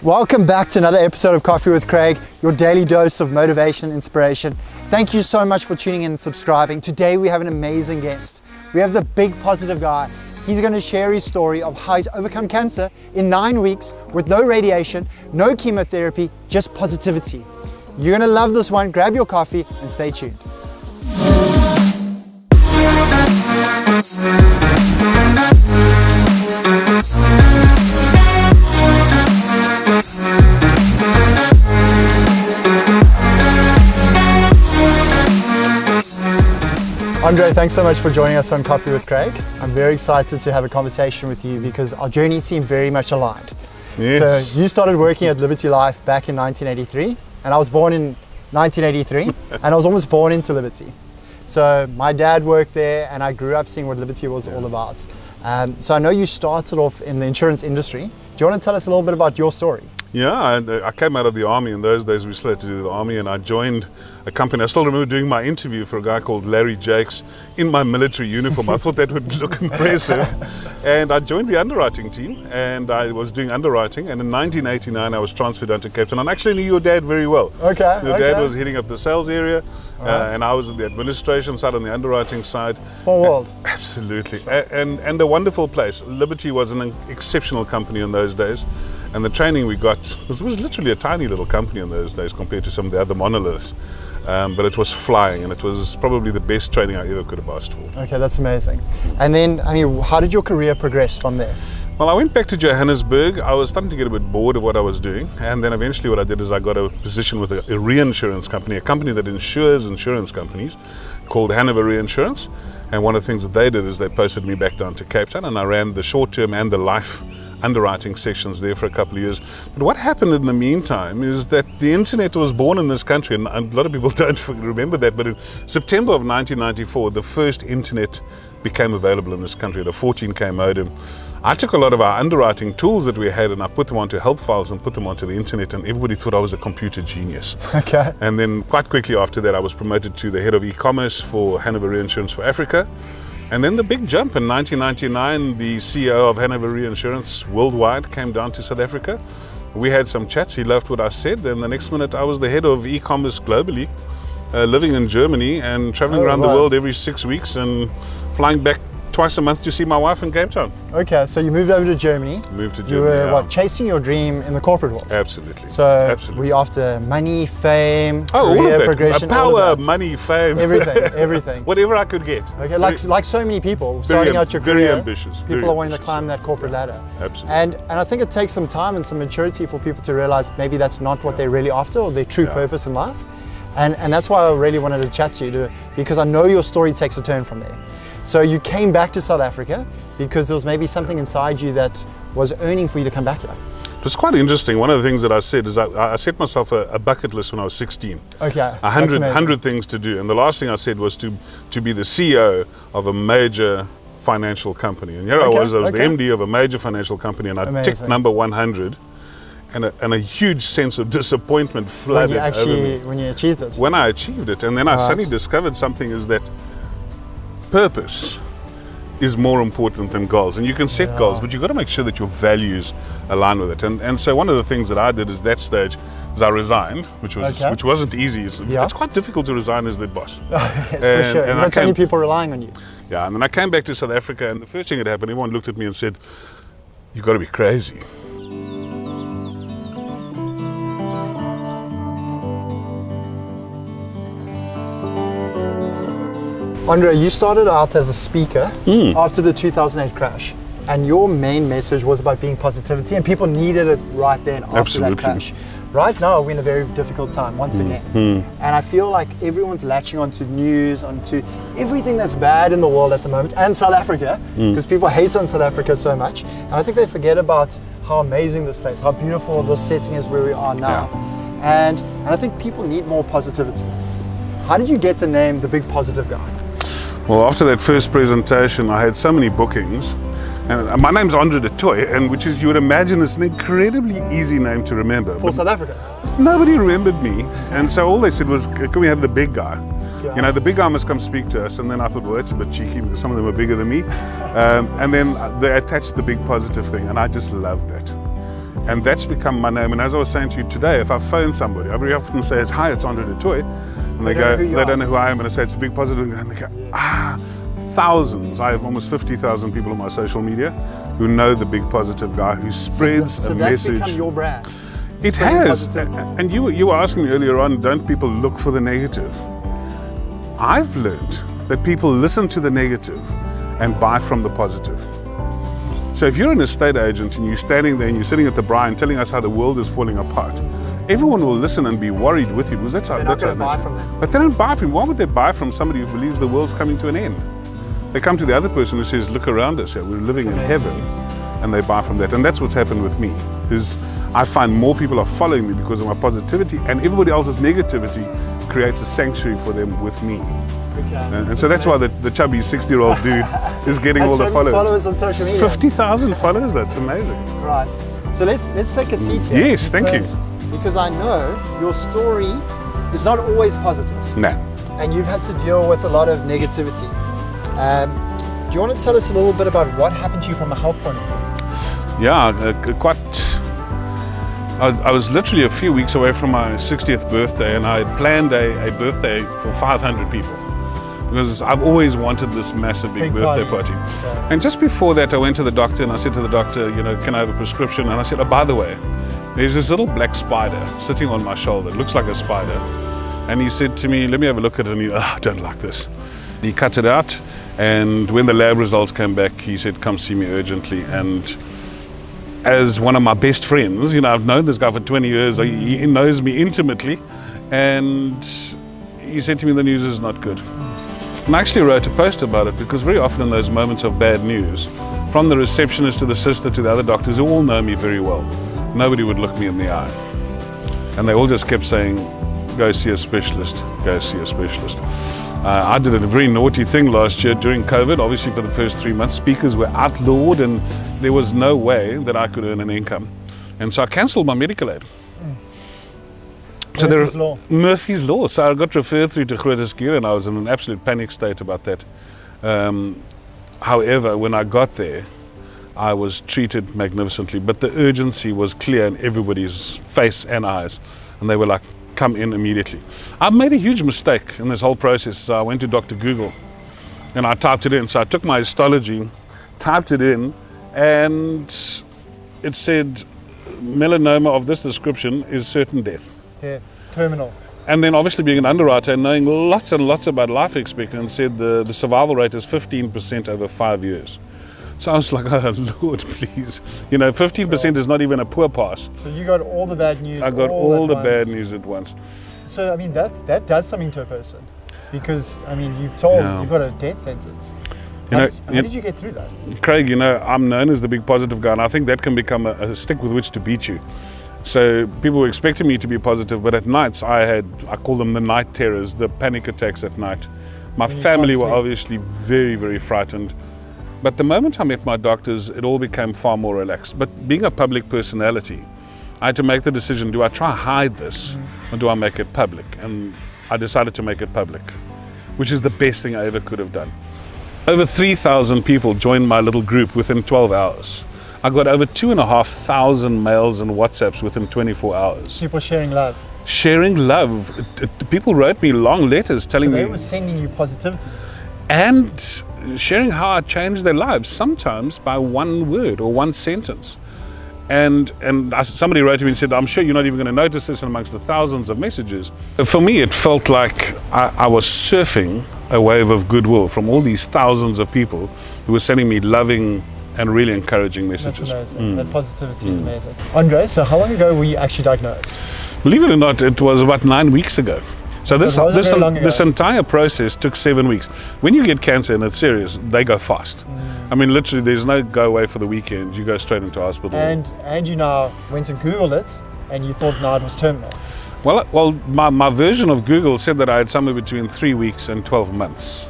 Welcome back to another episode of Coffee with Craig, your daily dose of motivation and inspiration. Thank you so much for tuning in and subscribing. Today we have an amazing guest. We have the big positive guy. He's going to share his story of how he's overcome cancer in 9 weeks with no radiation, no chemotherapy, just positivity. You're going to love this one. Grab your coffee and stay tuned. Andre, thanks so much for joining us on Coffee with Craig. I'm very excited to have a conversation with you because our journeys seem very much aligned. Yes. So you started working at Liberty Life back in 1983, and I was born in 1983, and I was almost born into Liberty. So my dad worked there, and I grew up seeing what Liberty was all about. So I know you started off in the insurance industry. Do you want to tell us a little bit about your story? Yeah, I came out of the army. In those days we still had to do the army, and I joined a company. I still remember doing my interview for a guy called Larry Jakes in my military uniform. I thought that would look impressive. And I joined the underwriting team, and I was doing underwriting, and in 1989 I was transferred down to Cape Town. I actually knew your dad very well. Okay. Your dad was heading up the sales area, right. And I was in the administration side, on the underwriting side. Small world. Absolutely. And a wonderful place. Liberty was an exceptional company in those days. And the training we got was literally a tiny little company in those days compared to some of the other monoliths. But it was flying, and it was probably the best training I ever could have asked for. Okay, that's amazing. And then, how did your career progress from there? Well, I went back to Johannesburg. I was starting to get a bit bored of what I was doing. And then eventually what I did is I got a position with a reinsurance company, a company that insures insurance companies called Hanover Reinsurance. And one of the things that they did is they posted me back down to Cape Town, and I ran the short-term and the life underwriting sections there for a couple of years. But what happened in the meantime is that the internet was born in this country, and a lot of people don't remember that, but in September of 1994 the first internet became available in this country at a 14K modem. I took a lot of our underwriting tools that we had and I put them onto help files and put them onto the internet, and everybody thought I was a computer genius. Okay. And then quite quickly after that I was promoted to the head of e-commerce for Hanover Reinsurance for Africa. And then the big jump in 1999, the CEO of Hanover Reinsurance worldwide came down to South Africa. We had some chats, he loved what I said, and the next minute I was the head of e-commerce globally, living in Germany and traveling around the world every 6 weeks and flying back twice a month to see my wife in Cape Town. Okay, so you moved over to Germany. Moved to Germany. You were chasing your dream in the corporate world? Absolutely. So absolutely. Were you after money, fame, all career of that. progression? Power, money, fame. Everything. Whatever I could get. Okay, like so many people starting out your career. Very ambitious. People are wanting to climb that corporate ladder. Absolutely. And I think it takes some time and some maturity for people to realize maybe that's not what they're really after, or their true purpose in life. And that's why I really wanted to chat to you, because I know your story takes a turn from there. So you came back to South Africa because there was maybe something inside you that was earning for you to come back here. It was quite interesting. One of the things that I said is I set myself a bucket list when I was 16. Okay. 100 things to do. And the last thing I said was to be the CEO of a major financial company. And here I was the MD of a major financial company, and I ticked number 100. And a huge sense of disappointment flooded over me. When you achieved it? When I achieved it. And then I suddenly discovered something, is that purpose is more important than goals. And you can set goals, but you've got to make sure that your values align with it. And so one of the things that I did at that stage is I resigned, which wasn't easy. It's quite difficult to resign as the boss. Yes, for sure. You've got so many people relying on you. Yeah, and then I came back to South Africa, and the first thing that happened, everyone looked at me and said, "You've got to be crazy." Andre, you started out as a speaker after the 2008 crash, and your main message was about being positivity, and people needed it right then after that crash. Right now, we're in a very difficult time once again, and I feel like everyone's latching onto news, onto everything that's bad in the world at the moment, and South Africa, because people hate on South Africa so much, and I think they forget about how amazing this place, how beautiful this setting is where we are now, and I think people need more positivity. How did you get the name, the Big Positive Guy? Well, after that first presentation, I had so many bookings. And my name's Andre de Toy, and which is, you would imagine, it's an incredibly easy name to remember. For South Africans? Nobody remembered me. And so all they said was, can we have the big guy? Yeah. You know, the big guy must come speak to us. And then I thought, well, that's a bit cheeky because some of them are bigger than me. And then they attached the big positive thing, and I just loved that. And that's become my name. And as I was saying to you today, if I phone somebody, I very often say, it's, hi, it's Andre de Toy. And they don't know who I am. And I say, it's a big positive. And they go, thousands. I have almost 50,000 people on my social media who know the big positive guy who spreads a message. So that's become your brand. It has. And you were asking me earlier on, don't people look for the negative? I've learned that people listen to the negative and buy from the positive. So if you're an estate agent and you're standing there and you're sitting at the bar and telling us how the world is falling apart, everyone will listen and be worried with you because that's how they're not going to buy from them. But they don't buy from. Why would they buy from somebody who believes the world's coming to an end? They come to the other person who says, look around us here, we're living in heaven, and they buy from that. And that's what's happened with me, is I find more people are following me because of my positivity, and everybody else's negativity creates a sanctuary for them with me. Okay. And so that's why the chubby 60-year-old dude is getting all the followers on social media. 50,000 followers, that's amazing. Right. So let's take a seat here. Yes, thank you. Because I know your story is not always positive. No. And you've had to deal with a lot of negativity. Do you want to tell us a little bit about what happened to you from a health point of view? Yeah, I was literally a few weeks away from my 60th birthday, and I had planned a birthday for 500 people because I've always wanted this massive big birthday party. Yeah. And just before that, I went to the doctor and I said to the doctor, you know, can I have a prescription? And I said, oh, by the way, there's this little black spider sitting on my shoulder. It looks like a spider. And he said to me, let me have a look at it. And he, I don't like this. He cut it out. And when the lab results came back, he said, come see me urgently. And as one of my best friends, you know, I've known this guy for 20 years, he knows me intimately. And he said to me, the news is not good. And I actually wrote a post about it because very often in those moments of bad news, from the receptionist to the sister to the other doctors who all know me very well, nobody would look me in the eye. And they all just kept saying, go see a specialist, go see a specialist. I did a very naughty thing last year during COVID. Obviously for the first 3 months, speakers were outlawed and there was no way that I could earn an income. And so I cancelled my medical aid. So Murphy's Law. Murphy's Law. So I got referred through to Groote Schuur and I was in an absolute panic state about that. However, when I got there, I was treated magnificently, but the urgency was clear in everybody's face and eyes. And they were like, come in immediately. I made a huge mistake in this whole process. So I went to Dr. Google and I typed it in. So I took my histology, typed it in, and it said melanoma of this description is certain death. Death, terminal. And then obviously being an underwriter and knowing lots and lots about life expectancy, said the survival rate is 15% over 5 years. So I was like, oh Lord, please. You know, 15% is not even a poor pass. So you got all the bad news. I got all the bad news at once. So I mean, that does something to a person, because I mean, you've got a death sentence. How did you get through that? Craig, you know, I'm known as the big positive guy, and I think that can become a stick with which to beat you. So people were expecting me to be positive, but at nights I call them the night terrors, the panic attacks at night. My family were obviously very, very frightened. But the moment I met my doctors, it all became far more relaxed. But being a public personality, I had to make the decision, do I try to hide this or do I make it public? And I decided to make it public, which is the best thing I ever could have done. Over 3,000 people joined my little group within 12 hours. I got over 2,500 mails and WhatsApps within 24 hours. People sharing love. Sharing love. People wrote me long letters telling me. They were sending you positivity. And sharing how I changed their lives, sometimes by one word or one sentence. And somebody wrote to me and said, I'm sure you're not even going to notice this amongst the thousands of messages. For me, it felt like I was surfing a wave of goodwill from all these thousands of people who were sending me loving and really encouraging messages. That's amazing. That positivity is amazing. Andre, so how long ago were you actually diagnosed? Believe it or not, it was about 9 weeks ago. So this entire process took 7 weeks. When you get cancer and it's serious, they go fast. I mean, literally, there's no go away for the weekend. You go straight into hospital. And you now went and Googled it, and you thought now it was terminal. Well, my version of Google said that I had somewhere between 3 weeks and 12 months.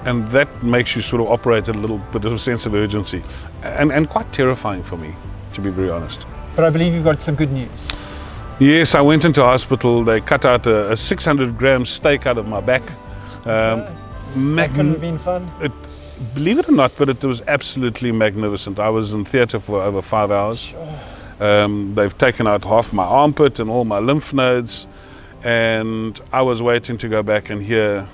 And that makes you sort of operate at a little bit of a sense of urgency. And quite terrifying for me, to be very honest. But I believe you've got some good news. Yes, I went into hospital. They cut out a 600-gram steak out of my back. That could have been fun. Believe it or not, but it was absolutely magnificent. I was in theatre for over 5 hours. Sure. They've taken out half my armpit and all my lymph nodes, and I was waiting to go back and hear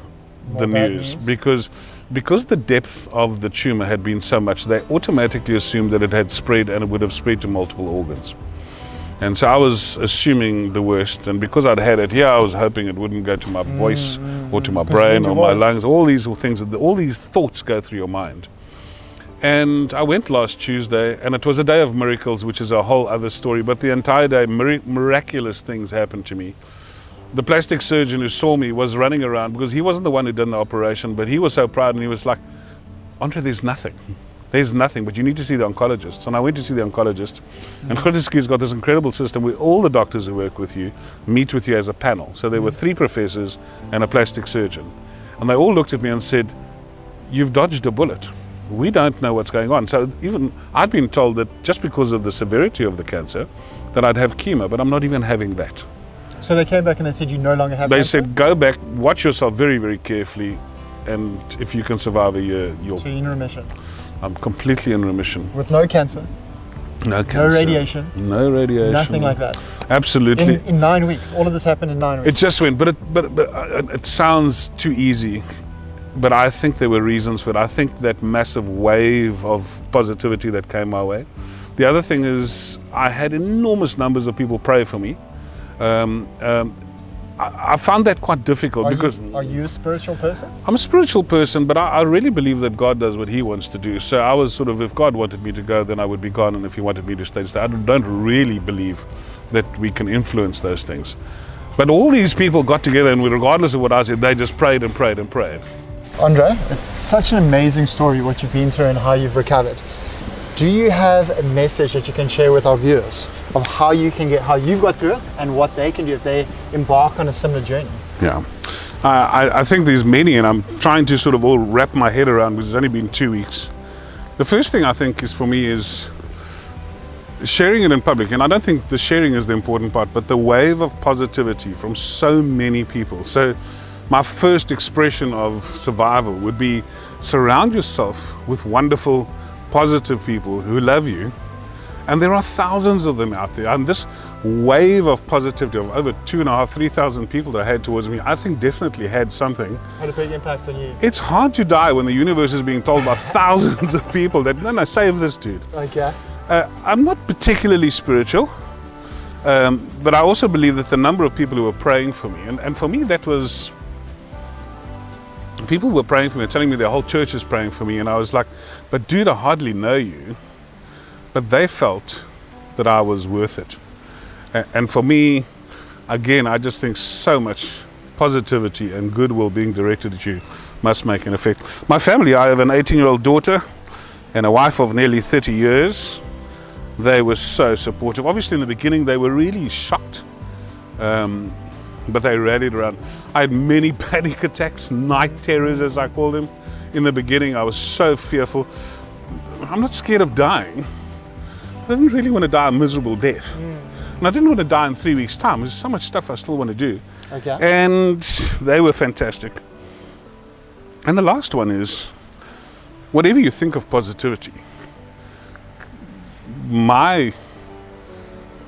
the news because the depth of the tumor had been so much. They automatically assumed that it had spread, and it would have spread to multiple organs. And so I was assuming the worst, and because I'd had it here, I was hoping it wouldn't go to my voice or to my brain or my lungs. All these things, all these thoughts go through your mind. And I went last Tuesday, and it was a day of miracles, which is a whole other story. But the entire day, miraculous things happened to me. The plastic surgeon who saw me was running around, because he wasn't the one who did the operation, but he was so proud, and he was like, "Andre, there's nothing. There's nothing, but you need to see the oncologist." And I went to see the oncologist, and Grooteski's got this incredible system where all the doctors who work with you meet with you as a panel. So there were 3 professors and a plastic surgeon. And they all looked at me and said, "You've dodged a bullet. We don't know what's going on." So even I'd been told that just because of the severity of the cancer, that I'd have chemo, but I'm not even having that. So they came back and they said you no longer have cancer? They said, "Go back, watch yourself very, very carefully, and if you can survive a year, you'll..." So you're in remission? I'm completely in remission. With no cancer? No cancer. No radiation? No radiation. Nothing like that? Absolutely. In 9 weeks? All of this happened in 9 weeks? It just went, but it sounds too easy. But I think there were reasons for it. I think that massive wave of positivity that came my way. The other thing is I had enormous numbers of people pray for me. I found that quite difficult because... Are you a spiritual person? I'm a spiritual person, but I really believe that God does what he wants to do. So I was sort of, if God wanted me to go, then I would be gone. And if he wanted me to stay. I don't really believe that we can influence those things. But all these people got together, and regardless of what I said, they just prayed and prayed and prayed. Andre, it's such an amazing story what you've been through and how you've recovered. Do you have a message that you can share with our viewers of how you've got through it and what they can do if they embark on a similar journey? Yeah, I think there's many, and I'm trying to sort of all wrap my head around, because it's only been 2 weeks. The first thing I think is, for me, is sharing it in public. And I don't think the sharing is the important part, but the wave of positivity from so many people. So my first expression of survival would be surround yourself with wonderful, positive people who love you, and there are thousands of them out there. And this wave of positivity of over 2,500, 3,000 people that I had towards me, I think definitely had something. Had a big impact on you. It's hard to die when the universe is being told by thousands of people that, no, save this dude. Okay. I'm not particularly spiritual, but I also believe that the number of people who were praying for me, and for me that was, people were praying for me, telling me their whole church is praying for me, and I was like, but dude, I hardly know you. But they felt that I was worth it. And for me, again, I just think so much positivity and goodwill being directed at you must make an effect. My family, I have an 18-year-old daughter and a wife of nearly 30 years. They were so supportive. Obviously in the beginning they were really shocked, but they rallied around. I had many panic attacks, night terrors as I call them. In the beginning I was so fearful. I'm not scared of dying. I didn't really want to die a miserable death. And I didn't want to die in 3 weeks' time. There's so much stuff I still want to do. Okay. And they were fantastic. And the last one is, whatever you think of positivity, my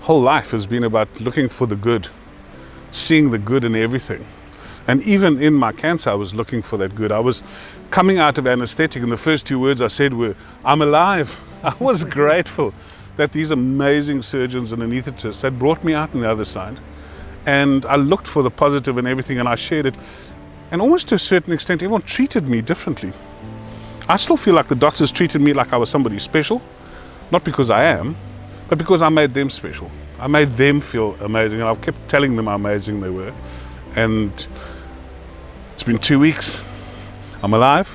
whole life has been about looking for the good, seeing the good in everything. And even in my cancer, I was looking for that good. I was coming out of anesthetic, and the first 2 words I said were, "I'm alive." I was grateful that these amazing surgeons and anesthetists had brought me out on the other side. And I looked for the positive in everything, and I shared it. And almost to a certain extent, everyone treated me differently. I still feel like the doctors treated me like I was somebody special, not because I am, but because I made them special. I made them feel amazing, and I've kept telling them how amazing they were. And it's been 2 weeks. I'm alive.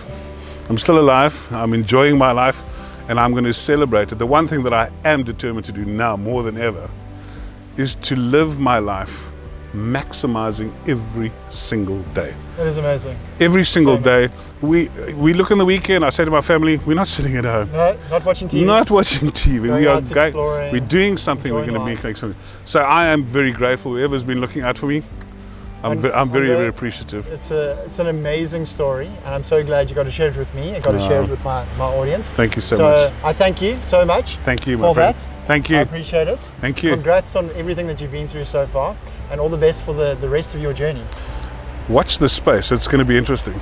I'm still alive. I'm enjoying my life, and I'm going to celebrate it. The one thing that I am determined to do now more than ever is to live my life maximizing every single day. That is amazing. Every single day. We look on the weekend, I say to my family, we're not sitting at home. No, not watching TV. Not watching TV. Going we are out exploring, we're doing something we're going to life. make something. So I am very grateful. Whoever's been looking out for me, I'm very, very appreciative. It's an amazing story, and I'm so glad you got to share it with me. I got to share it with my audience. Thank you so much. So I thank you so much. Thank you, my for friend. that. Thank you. I appreciate it. Thank you. Congrats on everything that you've been through so far, and all the best for the rest of your journey. Watch this space. It's going to be interesting.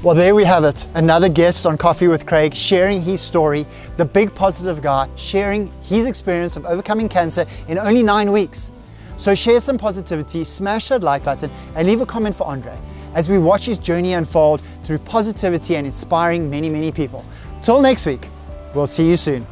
Well, there we have it. Another guest on Coffee with Craig, sharing his story, the big positive guy, sharing his experience of overcoming cancer in only 9 weeks. So share some positivity, smash that like button, and leave a comment for Andre as we watch his journey unfold through positivity and inspiring many, many people. Till next week, we'll see you soon.